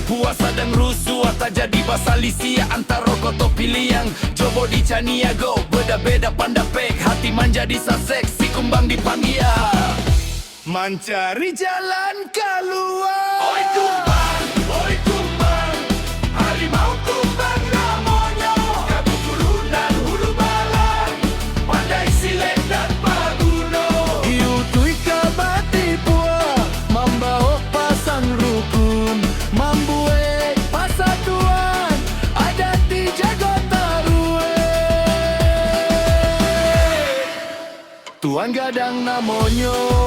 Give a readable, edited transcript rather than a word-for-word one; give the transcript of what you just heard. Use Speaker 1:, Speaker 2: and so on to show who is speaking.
Speaker 1: Puasa dan rusuh tak jadi pasal isia. Antara koto pilih yang coba di Caniago. Beda-beda pandapek, hati menjadi sasek. Si kumbang dipanggil mencari jalan keluar. Oi kumbang, harimau kumbang namanya. Kamu turunan hulu balang, pandai silet dan paguno. Iutui kabati pua, membawa pasang rukun, membuat pasatuan, ada di jago tarue. Tuan gadang namanya.